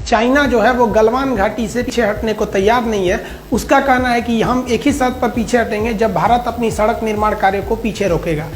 China जो है वो गलवान घाटी से पीछे हटने को तैयार नहीं है। उसका कहना है कि हम एक ही शर्त पर पीछे हटेंगे जब भारत अपनी सड़क निर्माण कार्य को पीछे रोकेगा।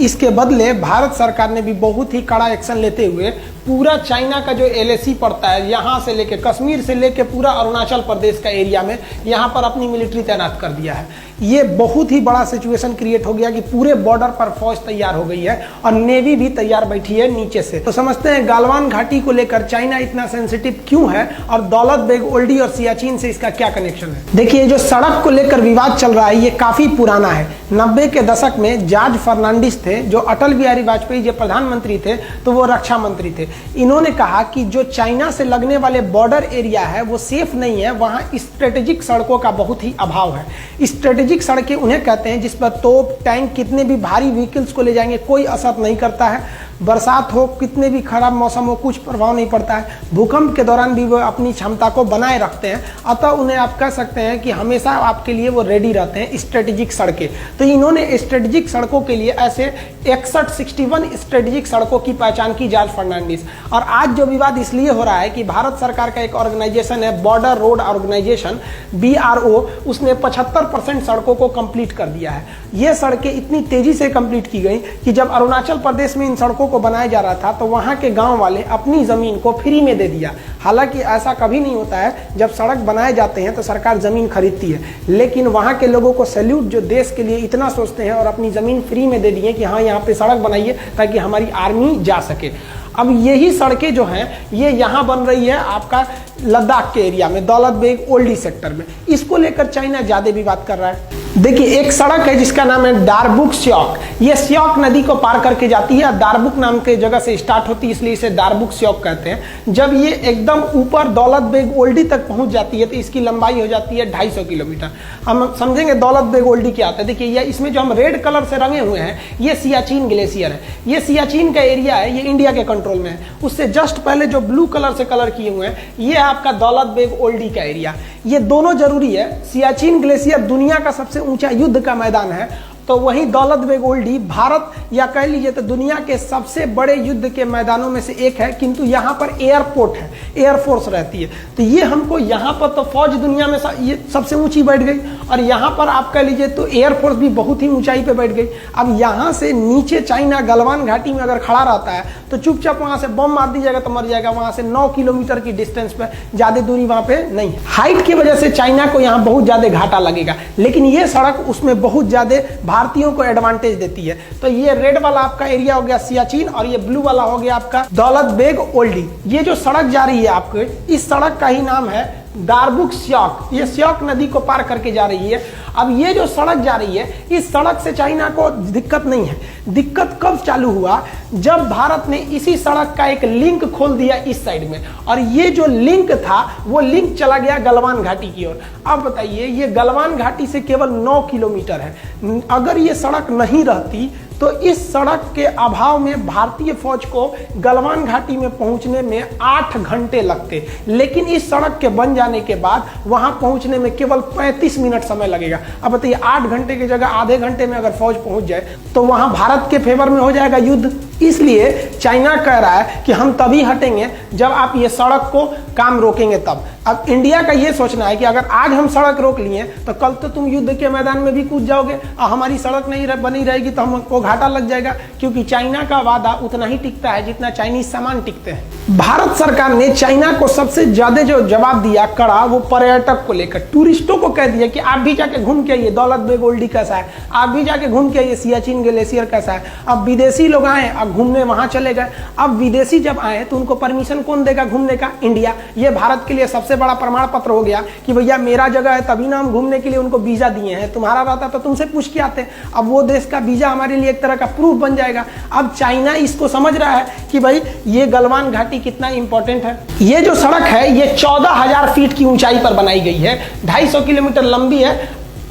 इसके बदले भारत सरकार ने भी बहुत ही कड़ा एक्शन लेते हुए पूरा चाइना का जो LAC पड़ता है, यहाँ से लेके कश्मीर से लेके पूरा अरुणाचल प्रदेश का एरिया में यहाँ पर अपनी मिलिट्री तैनात कर दिया है। ये बहुत ही बड़ा सिचुएशन क्रिएट हो गया कि पूरे बॉर्डर पर फौज तैयार हो गई है और नेवी भी तैयार बैठी है नीचे से। तो समझते हैं गलवान घाटी को लेकर चाइना इतना सेंसिटिव क्यों है और दौलत बेग ओल्डी और सियाचिन से इसका क्या कनेक्शन है। देखिए, जो सड़क को लेकर विवाद चल रहा है ये काफी पुराना है। 90 के दशक में जॉर्ज फर्नांडिस थे, जो अटल बिहारी वाजपेयी जो प्रधानमंत्री थे तो वो रक्षा मंत्री थे। इन्होंने कहा कि जो चाइना से लगने वाले बॉर्डर एरिया है वो सेफ नहीं है, वहां स्ट्रेटेजिक सड़कों का बहुत ही अभाव है। स्ट्रेटेजिक सड़कें उन्हें कहते हैं जिस पर तोप, टैंक, कितने भी भारी व्हीकल्स को ले जाएंगे कोई असर नहीं करता है। बरसात हो, कितने भी खराब मौसम हो, कुछ प्रभाव नहीं पड़ता है। भूकंप के दौरान भी वो अपनी क्षमता को बनाए रखते हैं, अतः उन्हें आप कह सकते हैं कि हमेशा आपके लिए वो रेडी रहते हैं स्ट्रेटेजिक सड़कें। तो इन्होंने स्ट्रेटेजिक सड़कों के लिए ऐसे 61 स्ट्रेटेजिक सड़कों की पहचान की जॉर्ज फर्नांडिस। और आज जो विवाद इसलिए हो रहा है कि भारत सरकार का एक ऑर्गेनाइजेशन है बॉर्डर रोड ऑर्गेनाइजेशन BRO, उसने 75% सड़कों को कंप्लीट कर दिया है। ये सड़कें इतनी तेजी से कंप्लीट की गई कि जब अरुणाचल प्रदेश में इन सड़कों को बनाया जा रहा था तो वहां के गांव वाले अपनी जमीन को फ्री में दे दिया। हालांकि ऐसा कभी नहीं होता है, जब सड़क बनाए जाते हैं तो सरकार जमीन खरीदती है, लेकिन वहां के लोगों को सैल्यूट जो देश के लिए इतना सोचते हैं और अपनी जमीन फ्री में दे दिए कि हाँ यहाँ पे सड़क बनाइए ताकि हमारी आर्मी जा सके। अब यही सड़कें जो हैं ये यहाँ बन रही है आपका लद्दाख के एरिया में, दौलत बेग ओल्डी सेक्टर में। इसको लेकर चाइना ज्यादा विवाद कर रहा है। देखिए, एक सड़क है जिसका नाम है दारबुक स्योक। ये स्योक नदी को पार करके जाती है, दारबुक नाम के जगह से स्टार्ट होती है, इसलिए इसे दारबुक स्योक कहते हैं। जब ये एकदम ऊपर दौलत बेग ओल्डी तक पहुंच जाती है तो इसकी लंबाई हो जाती है 250 किलोमीटर। हम समझेंगे दौलत बेग ओल्डी क्या होता है। देखिए, ये इसमें जो हम रेड कलर से रंगे हुए हैं ये सियाचिन ग्लेशियर है। ये सियाचिन का एरिया है, ये इंडिया के कंट्रोल में है। उससे जस्ट पहले जो ब्लू कलर से कलर किए हुए हैं ये आपका दौलत बेग ओल्डी का एरिया। ये दोनों जरूरी है। सियाचिन ग्लेशियर दुनिया का सबसे ऊंचा युद्ध का मैदान है, तो वहीं दौलत बेग ओल्डी भारत या कह लीजिए तो दुनिया के सबसे बड़े युद्ध के मैदानों में से एक है। किंतु यहाँ पर एयरपोर्ट है, एयरफोर्स रहती है, तो ये हमको यहाँ पर तो फौज दुनिया में ये सबसे ऊंची बैठ गई और यहाँ पर आप कह लीजिए तो एयरफोर्स भी बहुत ही ऊंचाई पे बैठ गई। अब यहाँ से नीचे चाइना गलवान घाटी में अगर खड़ा रहता है तो चुपचाप वहाँ से बम मार दीजिएगा तो मर जाएगा। वहाँ से 9 किलोमीटर की डिस्टेंस पे, ज्यादा दूरी वहाँ पे नहीं। हाइट की वजह से चाइना को यहाँ बहुत ज्यादा घाटा लगेगा, लेकिन ये सड़क उसमें बहुत ज्यादा भारतीयों को एडवांटेज देती है। तो ये रेड वाला आपका एरिया हो गया सियाचिन और ये ब्लू वाला हो गया आपका दौलत बेग ओल्डी। ये जो सड़क जा रही है आपको, इस सड़क का ही नाम है दारबुक स्योक। ये स्योक नदी को पार करके जा रही है। अब ये जो सड़क जा रही है इस सड़क से चाइना को दिक्कत नहीं है। दिक्कत कब चालू हुआ, जब भारत ने इसी सड़क का एक लिंक खोल दिया इस साइड में, और ये जो लिंक था वो लिंक चला गया गलवान घाटी की ओर। अब बताइए, ये गलवान घाटी से केवल 9 किलोमीटर है। अगर ये सड़क नहीं रहती तो इस सड़क के अभाव में भारतीय फौज को गलवान घाटी में पहुंचने में 8 घंटे लगते, लेकिन इस सड़क के बन जाने के बाद वहां पहुंचने में केवल 35 मिनट समय लगेगा। अब बताइए, 8 घंटे की जगह आधे घंटे में अगर फौज पहुंच जाए तो वहां भारत के फेवर में हो जाएगा युद्ध। इसलिए चाइना कह रहा है कि हम तभी हटेंगे जब आप ये सड़क को काम रोकेंगे तब। अब इंडिया का ये सोचना है कि अगर आज हम सड़क रोक लिए तो कल तो तुम युद्ध के मैदान में भी कूद जाओगे और हमारी सड़क नहीं बनी रहेगी तो हमको घाटा लग जाएगा, क्योंकि चाइना का वादा उतना ही टिकता है जितना चाइनीज सामान टिकते हैं। भारत सरकार ने चाइना को सबसे ज्यादा जो जवाब दिया कड़ा, वो पर्यटक को लेकर टूरिस्टों को कह दिया कि आप भी जाके घूम के आइए दौलत बेग ओल्डी कैसा है, आप भी जाके घूम के आइए सियाचिन ग्लेशियर कैसा है। अब विदेशी लोग आए, अब घूमने वहां चले गए। अब विदेशी जब आए तो उनको परमिशन कौन देगा घूमने का? इंडिया। ये भारत के लिए सबसे बड़ा प्रमाण पत्र हो गया कि भैया मेरा जगह है, तभी ना हम घूमने के लिए उनको वीजा दिए हैं। तुम्हारा रहता तो तुमसे पूछ के आते। अब वो देश का वीजा हमारे लिए एक तरह का प्रूफ बन जाएगा। अब चाइना इसको समझ रहा है कि भाई ये गलवान घाटी कितना इंपॉर्टेंट है। ये जो सड़क है ये 14,000 फीट की ऊंचाई पर बनाई गई है, 250 किलोमीटर लंबी है।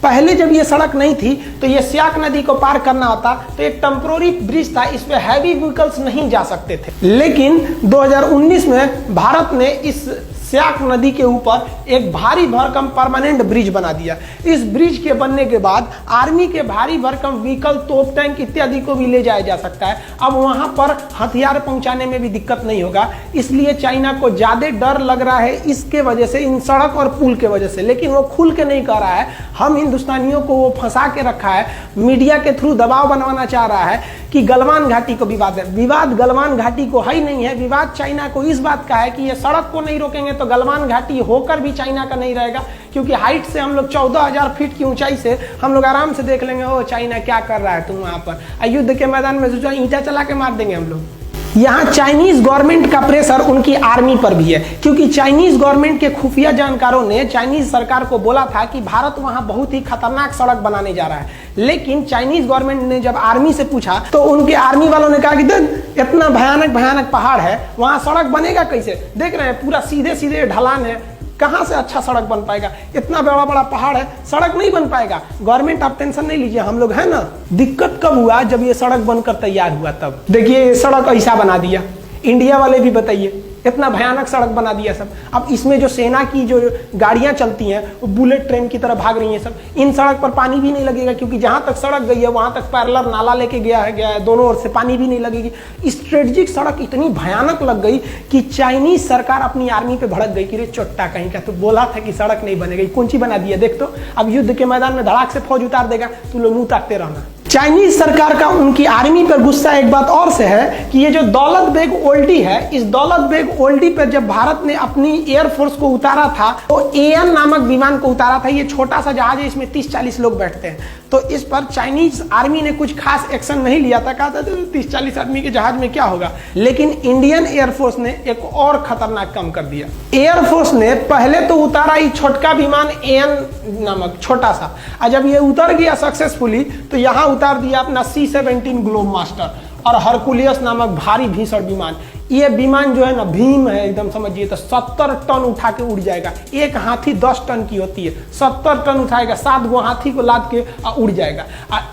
पहले जब ये सड़क नहीं थी तो ये स्याक नदी को पार करना होता तो एक टेम्पोररी ब्रिज था, इस पे हैवी व्हीकल्स नहीं जा सकते थे। लेकिन 2019 में भारत ने इस स्याक नदी के ऊपर एक भारी भरकम परमानेंट ब्रिज बना दिया। इस ब्रिज के बनने के बाद आर्मी के भारी भरकम व्हीकल, तोप टैंक इत्यादि को भी ले जाया जा सकता है। अब वहां पर हथियार पहुंचाने में भी दिक्कत नहीं होगा, इसलिए चाइना को ज्यादा डर लग रहा है इसके वजह से, इन सड़क और पुल के वजह से। लेकिन वो खुल के नहीं कह रहा है, हम हिंदुस्तानियों को वो फंसा के रखा है, मीडिया के थ्रू दबाव बनवाना चाह रहा है कि गलवान घाटी को विवाद है। विवाद गलवान घाटी को है ही नहीं है, विवाद चाइना को इस बात का है कि ये सड़क को नहीं रोकेंगे तो गलवान घाटी होकर भी चाइना का नहीं रहेगा, क्योंकि हाइट से हम लोग 14,000 फीट की ऊंचाई से हम लोग आराम से देख लेंगे ओ चाइना क्या कर रहा है तुम वहां पर। युद्ध के मैदान में सोचा ईंटा चला के मार देंगे हम लोग। यहाँ चाइनीज गवर्नमेंट का प्रेशर उनकी आर्मी पर भी है, क्योंकि चाइनीज गवर्नमेंट के खुफिया जानकारों ने चाइनीज सरकार को बोला था कि भारत वहां बहुत ही खतरनाक सड़क बनाने जा रहा है। लेकिन चाइनीज गवर्नमेंट ने जब आर्मी से पूछा तो उनके आर्मी वालों ने कहा कि इतना भयानक भयानक पहाड़ है, वहां सड़क बनेगा कैसे? देख रहे हैं पूरा सीधे सीधे ढलान है, कहां से अच्छा सड़क बन पाएगा? इतना बड़ा बड़ा पहाड़ है, सड़क नहीं बन पाएगा। गवर्नमेंट आप टेंशन नहीं लीजिए, हम लोग है ना। दिक्कत कब हुआ? जब ये सड़क बनकर तैयार हुआ तब। देखिए ये सड़क ऐसा बना दिया, इंडिया वाले भी बताइए इतना भयानक सड़क बना दिया सब। अब इसमें जो सेना की जो गाड़ियां चलती हैं वो बुलेट ट्रेन की तरह भाग रही हैं सब। इन सड़क पर पानी भी नहीं लगेगा, क्योंकि जहां तक सड़क गई है वहां तक पैरेलल नाला लेके गया है, दोनों ओर से पानी भी नहीं लगेगी। स्ट्रेटेजिक सड़क इतनी भयानक लग गई कि चाइनीज सरकार अपनी आर्मी पे भड़क गई कि रे चोट्टा कहीं का, तो बोला था कि सड़क नहीं बनेगी, कौन सी बना दिया देख तो। अब युद्ध के मैदान में धड़ाक से फौज उतार देगा, तू लोग मुंह ताकते रहना। चाइनीज सरकार का उनकी आर्मी पर गुस्सा एक बात और से है कि ये जो दौलत बेग ओल्डी है, इस दौलत बेग ओल्डी पर जब भारत ने अपनी एयरफोर्स को उतारा था तो एएन नामक विमान को उतारा था। ये छोटा सा जहाज है, इसमें 30-40 लोग बैठते हैं। तो इस पर चाइनीज आर्मी ने कुछ खास एक्शन नहीं लिया था, कहा था 30-40 आदमी के जहाज में क्या होगा। लेकिन इंडियन एयरफोर्स ने एक और खतरनाक काम कर दिया। एयरफोर्स ने पहले तो उतारा ये छोटका विमान एएन नामक छोटा सा, और जब ये उतर गया सक्सेसफुली तो यहाँ उतार दिया अपना C-17 ग्लोब मास्टर और हरकुलियस नामक भारी भीषण विमान। ये विमान जो है ना भीम है एकदम, समझिए तो 70 टन उठा के उड़ जाएगा। एक हाथी 10 टन की होती है, 70 टन उठाएगा, 7 गो हाथी को लाद के उड़ जाएगा।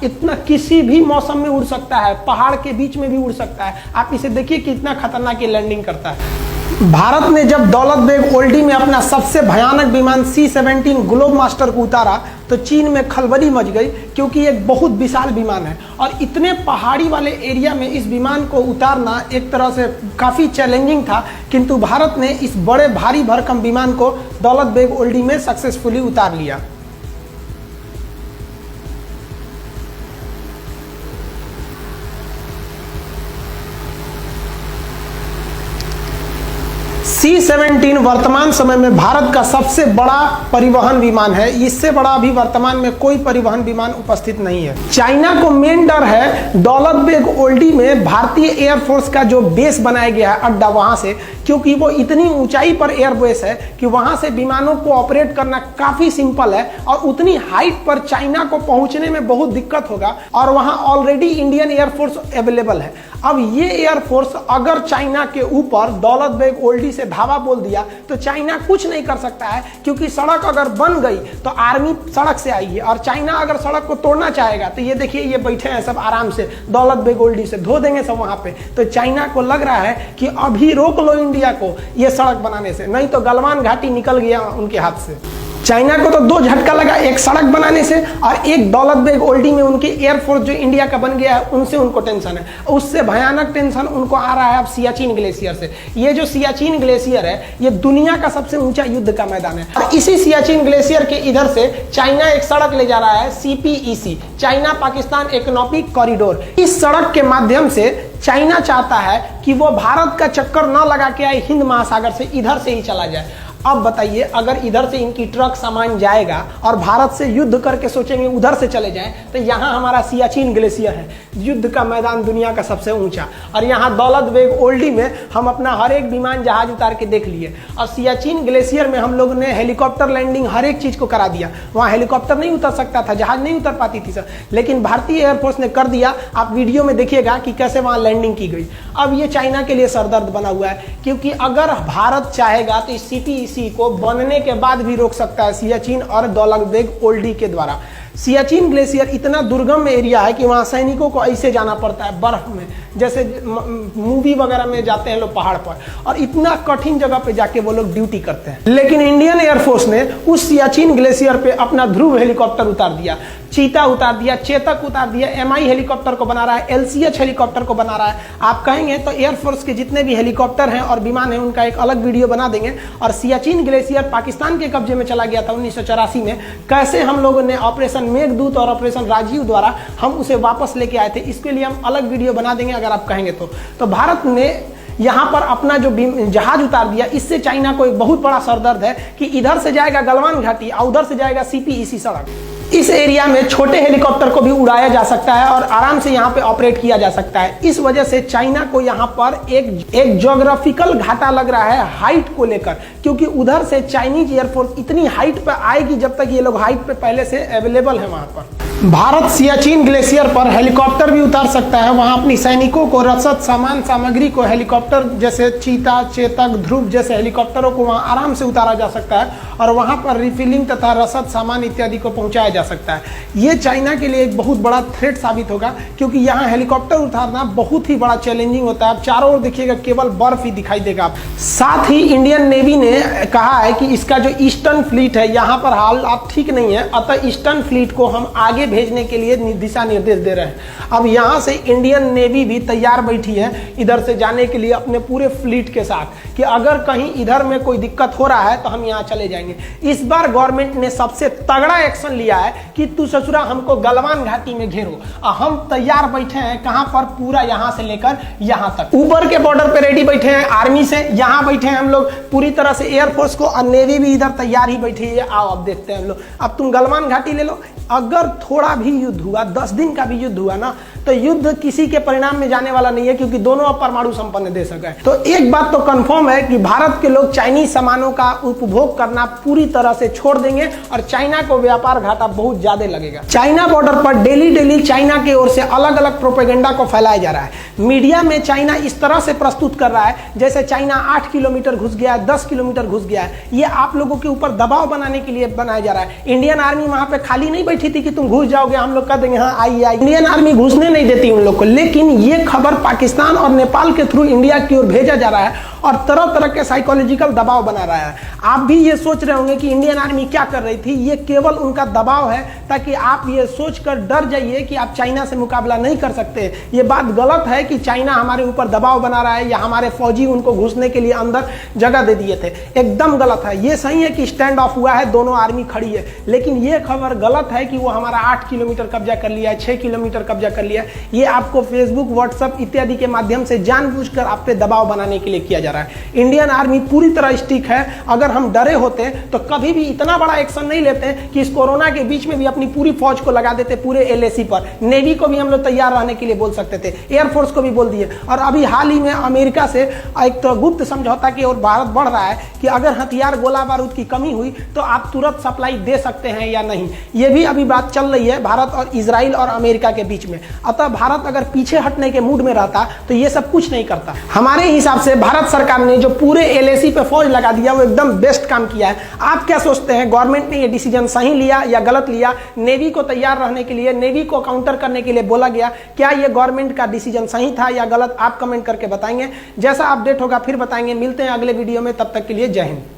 इतना किसी भी मौसम में उड़ सकता है, पहाड़ के बीच में भी उड़ सकता है। आप इसे देखिए कितना खतरनाक ये लैंडिंग करता है। भारत ने जब दौलत बेग ओल्डी में अपना सबसे भयानक विमान C-17 ग्लोब मास्टर को उतारा तो चीन में खलबली मच गई, क्योंकि एक बहुत विशाल विमान है और इतने पहाड़ी वाले एरिया में इस विमान को उतारना एक तरह से काफ़ी चैलेंजिंग था। किंतु भारत ने इस बड़े भारी भरकम विमान को दौलत बेग ओल्डी में सक्सेसफुली उतार लिया। C-17 वर्तमान समय में भारत का सबसे बड़ा परिवहन विमान है। इससे बड़ा अभी वर्तमान में कोई परिवहन विमान उपस्थित नहीं है। चाइना को मेन डर है दौलत बेग ओल्डी में भारतीय एयरफोर्स का जो बेस बनाया गया है अड्डा, वहां से, क्योंकि वो इतनी ऊंचाई पर एयरबेस है कि वहां से विमानों को ऑपरेट करना काफी सिंपल है और उतनी हाइट पर चाइना को पहुंचने में बहुत दिक्कत होगा। और वहां ऑलरेडी इंडियन एयरफोर्स अवेलेबल है। अब ये एयरफोर्स अगर चाइना के ऊपर दौलत बेग ओल्डी से धावा बोल दिया तो चाइना कुछ नहीं कर सकता है, क्योंकि सड़क अगर बन गई तो आर्मी सड़क से आएगी और चाइना अगर सड़क को तोड़ना चाहेगा तो ये देखिए ये बैठे हैं सब आराम से, दौलत बेग ओल्डी से धो देंगे सब वहां पे। तो चाइना को लग रहा है कि अभी रोक लो इंडिया को ये सड़क बनाने से, नहीं तो गलवान घाटी निकल गया उनके हाथ से। चाइना को तो 2 झटका लगा, एक सड़क बनाने से और एक दौलत बेग ओल्डी में उनकी एयरफोर्स जो इंडिया का बन गया है उनसे उनको टेंशन है। उससे भयानक टेंशन उनको आ रहा है अब सियाचिन ग्लेशियर से। ये जो सियाचिन ग्लेशियर है ये दुनिया का सबसे ऊंचा युद्ध का मैदान है और इसी सियाचिन ग्लेशियर के इधर से चाइना एक सड़क ले जा रहा है, CPEC, China Pakistan economic corridor. इस सड़क के माध्यम से चाइना चाहता है कि वो भारत का चक्कर न लगा के आए हिंद महासागर से, इधर से ही चला जाए। अब बताइए अगर इधर से इनकी ट्रक सामान जाएगा और भारत से युद्ध करके सोचेंगे उधर से चले जाएं, तो यहाँ हमारा सियाचिन ग्लेशियर है, युद्ध का मैदान दुनिया का सबसे ऊंचा, और यहाँ दौलत बेग ओल्डी में हम अपना हर एक विमान जहाज उतार के देख लिए। और सियाचिन ग्लेशियर में हम लोग ने हेलीकॉप्टर लैंडिंग हर एक चीज को करा दिया। वहाँ हेलीकॉप्टर नहीं उतर सकता था, जहाज नहीं उतर पाती थी सर, लेकिन भारतीय एयरफोर्स ने कर दिया। आप वीडियो में देखिएगा कि कैसे वहाँ लैंडिंग की गई। अब ये चाइना के लिए सरदर्द बना हुआ है, क्योंकि अगर भारत चाहेगा तो इस CPEC किसी को बनने के बाद भी रोक सकता है सियाचिन और दौलतबेग ओल्डी के द्वारा। सियाचिन ग्लेशियर इतना दुर्गम एरिया है कि वहाँ सैनिकों को ऐसे जाना पड़ता है बर्फ में, जैसे मूवी वगैरह में जाते हैं लोग पहाड़ पर, और इतना कठिन जगह पे जाके वो लोग ड्यूटी करते हैं। लेकिन इंडियन एयरफोर्स ने उस सियाचिन ग्लेशियर पे अपना ध्रुव हेलीकॉप्टर उतार दिया, चीता उतार दिया, चेतक उतार दिया, MI हेलीकॉप्टर को बना रहा है, LCH हेलीकॉप्टर को बना रहा है। आप कहेंगे तो एयरफोर्स के जितने भी हेलीकॉप्टर हैं और विमान हैं उनका एक अलग वीडियो बना देंगे। और सियाचिन ग्लेशियर पाकिस्तान के कब्जे में चला गया था 1984 में, कैसे हम लोगों ने ऑपरेशन मेघदूत और ऑपरेशन राजीव द्वारा हम उसे वापस लेके आए थे, इसके लिए हम अलग वीडियो बना देंगे अगर आप कहेंगे तो भारत ने यहाँ पर अपना जो जहाज उतार दिया, इससे चाइना को एक बहुत बड़ा सरदर्द है कि इधर से जाएगा गलवान घाटी और उधर से जाएगा CPEC सड़क। इस एरिया में छोटे हेलीकॉप्टर को भी उड़ाया जा सकता है और आराम से यहाँ पे ऑपरेट किया जा सकता है। इस वजह से चाइना को यहाँ पर एक ज्योग्राफिकल घाटा लग रहा है हाइट को लेकर, क्योंकि उधर से चाइनीज एयरफोर्स इतनी हाइट पर आएगी जब तक ये लोग हाइट पे पहले से अवेलेबल है वहां पर। भारत सियाचिन ग्लेशियर पर हेलीकॉप्टर भी उतार सकता है, वहां अपनी सैनिकों को रसद सामान सामग्री को हेलीकॉप्टर जैसे चीता, चेतक, ध्रुव जैसे हेलीकॉप्टरों को वहां आराम से उतारा जा सकता है और वहां पर रिफिलिंग तथा रसद सामान इत्यादि को पहुंचाया जा सकता है। ये चाइना के लिए एक बहुत बड़ा थ्रेट साबित होगा, क्योंकि यहाँ हेलीकॉप्टर उतारना बहुत ही बड़ा चैलेंजिंग होता है। आप चारों ओर देखिएगा केवल बर्फ ही दिखाई देगा। साथ ही इंडियन नेवी ने कहा है कि इसका जो ईस्टर्न फ्लीट है यहाँ पर हालात ठीक नहीं है, अतः ईस्टर्न फ्लीट को हम आगे भेजने के लिए दिशा निर्देश दे रहे हैं। अब यहां से इंडियन नेवी भी तैयार बैठी है इधर से जाने के लिए अपने पूरे फ्लीट के साथ, कि अगर कहीं इधर में कोई दिक्कत हो रहा है तो हम यहां चले जाएंगे। इस बार गवर्नमेंट ने सबसे तगड़ा एक्शन लिया है कि तू ससुरा हमको गलवान घाटी में घेरो, हम तैयार बैठे हैं। कहां पर? पूरा यहां से लेकर यहां तक, ऊपर के बॉर्डर पे रेडी बैठे हैं आर्मी से, यहां बैठे हैं हम लोग पूरी तरह से एयरफोर्स को, और नेवी भी इधर तैयार ही बैठी है। आओ अब देखते हैं हम लोग। अब तुम गलवान घाटी ले लो। अगर थोड़ा भी युद्ध हुआ, 10 दिन का भी युद्ध हुआ ना, तो युद्ध किसी के परिणाम में जाने वाला नहीं है, क्योंकि दोनों अब परमाणु संपन्न देश है। तो एक बात तो कंफर्म है कि भारत के लोग चाइनीज सामानों का उपभोग करना पूरी तरह से छोड़ देंगे और चाइना को व्यापार घाटा बहुत ज्यादा लगेगा। चाइना बॉर्डर पर डेली चाइना की ओर से अलग अलग प्रोपेगेंडा को फैलाया जा रहा है। मीडिया में चाइना इस तरह से प्रस्तुत कर रहा है जैसे चाइना 8 किलोमीटर घुस गया है, 10 किलोमीटर घुस गया है। ये आप लोगों के ऊपर दबाव बनाने के लिए बनाया जा रहा है। इंडियन आर्मी वहां पे खाली नहीं बैठी थी कि तुम घुस जाओगे, हम लोग कह देंगे हाँ आइए। इंडियन आर्मी घुसने नहीं देती उन लोग को, लेकिन ये खबर पाकिस्तान और नेपाल के थ्रू इंडिया की ओर भेजा जा रहा है और तरह तरह के साइकोलॉजिकल दबाव बना रहा है। आप भी ये सोच रहे होंगे कि इंडियन आर्मी क्या कर रही थी, ये केवल उनका दबाव है ताकि आप ये सोचकर डर जाइए कि आप चाइना से मुकाबला नहीं कर सकते। ये बात गलत है कि चाइना हमारे ऊपर दबाव बना रहा है या हमारे फौजी उनको घुसने के लिए अंदर जगह दे दिए थे, एकदम गलत है। ये सही है कि स्टैंड ऑफ हुआ है, दोनों आर्मी खड़ी है, लेकिन ये खबर गलत है कि वो हमारा 8 किलोमीटर कब्जा कर लिया है, 6 किलोमीटर कब्जा कर लिया है। ये आपको फेसबुक, व्हाट्सएप इत्यादि के माध्यम से जानबूझकर आप पे दबाव बनाने के लिए किया जा रहा है। इंडियन आर्मी पूरी तरह स्टिक है। अगर हम डरे होते तो कभी भी इतना बड़ा एक्शन नहीं लेते कि इस कोरोना के बीच में भी अपनी पूरी फौज को लगा देते पूरे LAC पर। नेवी को भी हम लोग तैयार रहने के लिए बोल सकते थे, एयरफोर्स को भी बोल दिए। और अभी हाल ही में अमेरिका से एक तो गुप्त समझौता की ओर भारत बढ़ रहा है कि अगर हथियार, गोला बारूद की कमी हुई तो आप तुरंत सप्लाई दे सकते हैं या नहीं। ये भी अभी बात चल रही है भारत और इजराइल और अमेरिका के बीच में। अतः भारत अगर पीछे हटने के मूड में रहता तो ये सब कुछ नहीं करता। हमारे हिसाब से भारत सरकार ने जो पूरे LAC पे फौज लगा दिया वो एकदम बेस्ट काम किया है। आप क्या सोचते हैं, गवर्नमेंट ने ये डिसीजन सही लिया या गलत लिया? नेवी को तैयार रहने के लिए, नेवी को काउंटर करने के लिए बोला गया, क्या ये गवर्नमेंट का डिसीजन सही था या गलत? आप कमेंट करके बताएंगे। जैसा अपडेट होगा फिर बताएंगे। मिलते हैं अगले वीडियो में, तब तक के लिए जय हिंद।